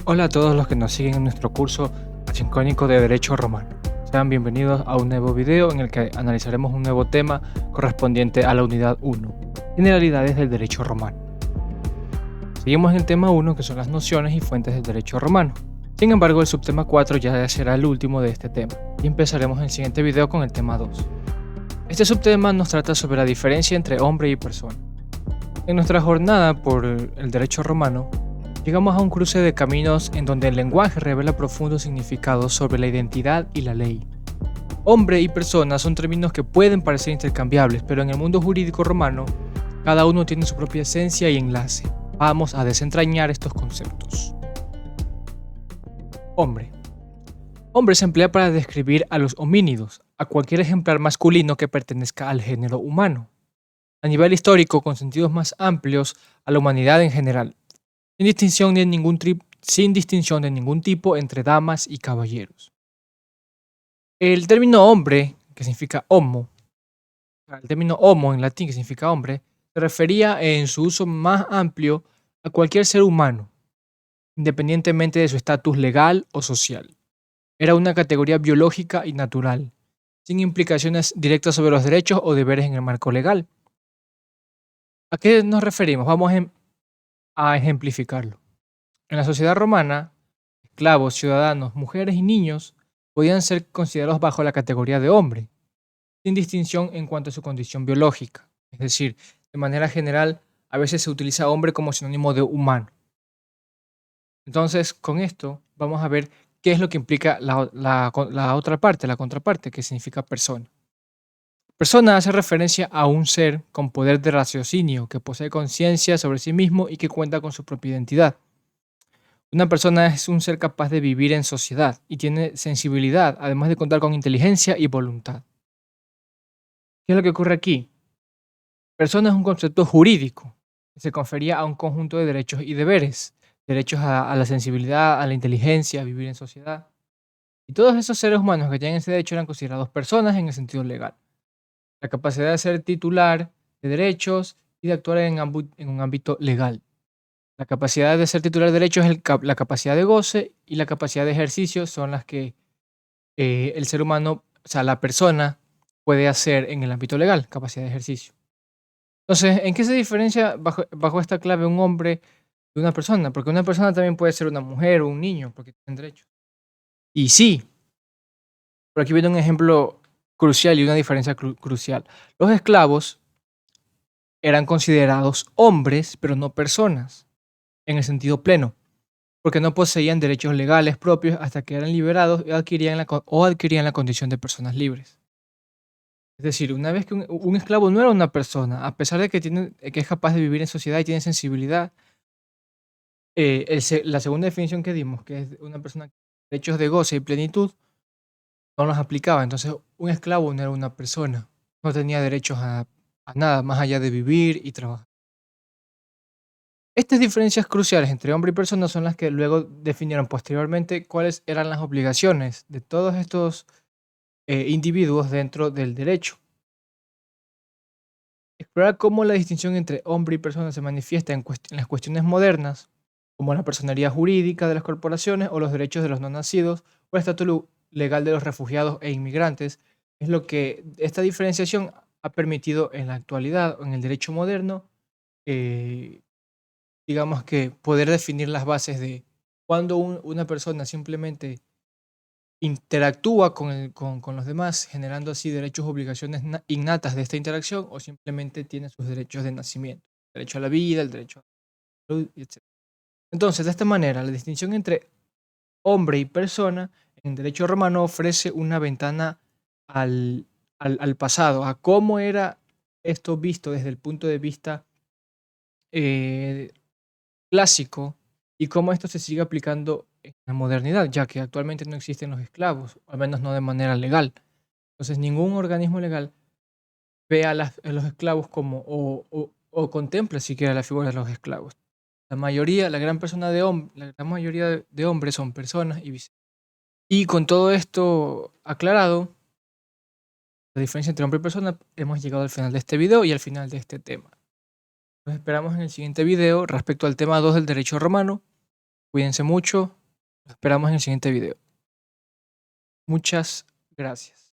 Hola a todos los que nos siguen en nuestro curso asincrónico de Derecho Romano. Sean bienvenidos a un nuevo video en el que analizaremos un nuevo tema correspondiente a la unidad 1, Generalidades del Derecho Romano. Seguimos en el tema 1, que son las nociones y fuentes del derecho romano. Sin embargo, el subtema 4 ya será el último de este tema, y empezaremos en el siguiente video con el tema 2. Este subtema nos trata sobre la diferencia entre hombre y persona. En nuestra jornada por el derecho romano, llegamos a un cruce de caminos en donde el lenguaje revela profundos significados sobre la identidad y la ley. Hombre y persona son términos que pueden parecer intercambiables, pero en el mundo jurídico romano, cada uno tiene su propia esencia y enlace. Vamos a desentrañar estos conceptos. Hombre. Hombre se emplea para describir a los homínidos, a cualquier ejemplar masculino que pertenezca al género humano. A nivel histórico, con sentidos más amplios, a la humanidad en general, sin distinción de ningún tipo entre damas y caballeros. El término hombre, que significa homo, el término homo en latín, que significa hombre, se refería en su uso más amplio a cualquier ser humano, independientemente de su estatus legal o social. Era una categoría biológica y natural, sin implicaciones directas sobre los derechos o deberes en el marco legal. ¿A qué nos referimos? Vamos a ejemplificarlo. En la sociedad romana, esclavos, ciudadanos, mujeres y niños podían ser considerados bajo la categoría de hombre, sin distinción en cuanto a su condición biológica. Es decir, de manera general, a veces se utiliza hombre como sinónimo de humano. Entonces, con esto vamos a ver qué es lo que implica la otra parte, la contraparte, que significa persona. Persona hace referencia a un ser con poder de raciocinio, que posee conciencia sobre sí mismo y que cuenta con su propia identidad. Una persona es un ser capaz de vivir en sociedad y tiene sensibilidad, además de contar con inteligencia y voluntad. ¿Qué es lo que ocurre aquí? Persona es un concepto jurídico que se confería a un conjunto de derechos y deberes, derechos a la sensibilidad, a la inteligencia, a vivir en sociedad. Y todos esos seres humanos que tenían ese derecho eran considerados personas en el sentido legal. La capacidad de ser titular de derechos y de actuar en un ámbito legal. La capacidad de ser titular de derechos es la capacidad de goce, y la capacidad de ejercicio son las que el ser humano, o sea, la persona puede hacer en el ámbito legal, capacidad de ejercicio. Entonces, ¿en qué se diferencia bajo esta clave un hombre de una persona? Porque una persona también puede ser una mujer o un niño, porque tienen derechos. Y sí, pero aquí viene un ejemplo crucial y una diferencia crucial. Los esclavos eran considerados hombres, pero no personas, en el sentido pleno, porque no poseían derechos legales propios hasta que eran liberados y adquirían la condición de personas libres. Es decir, una vez que un esclavo no era una persona, a pesar de que es capaz de vivir en sociedad y tiene sensibilidad, la segunda definición que dimos, que es una persona con derechos de goce y plenitud, no los aplicaba. Entonces, un esclavo no era una persona, no tenía derechos a nada más allá de vivir y trabajar. Estas diferencias cruciales entre hombre y persona son las que luego definieron posteriormente cuáles eran las obligaciones de todos estos individuos dentro del derecho. Explorar cómo la distinción entre hombre y persona se manifiesta en las cuestiones modernas, como la personería jurídica de las corporaciones o los derechos de los no nacidos o el estatus legal de los refugiados e inmigrantes, es lo que esta diferenciación ha permitido en la actualidad o en el derecho moderno, eh, digamos que poder definir las bases de cuando una persona simplemente interactúa con los demás, generando así derechos o obligaciones innatas de esta interacción, o simplemente tiene sus derechos de nacimiento, el derecho a la vida, el derecho a la salud, etc. Entonces, de esta manera, la distinción entre hombre y persona en el derecho romano ofrece una ventana al pasado, a cómo era esto visto desde el punto de vista eh, clásico, y cómo esto se sigue aplicando en la modernidad, ya que actualmente no existen los esclavos, al menos no de manera legal. Entonces, ningún organismo legal ve a los esclavos como o contempla siquiera la figura de los esclavos. La gran mayoría de hombres son personas y viceversa. Y con todo esto aclarado, la diferencia entre hombre y persona, hemos llegado al final de este video y al final de este tema. Nos esperamos en el siguiente video respecto al tema 2 del derecho romano. Cuídense mucho. Nos esperamos en el siguiente video. Muchas gracias.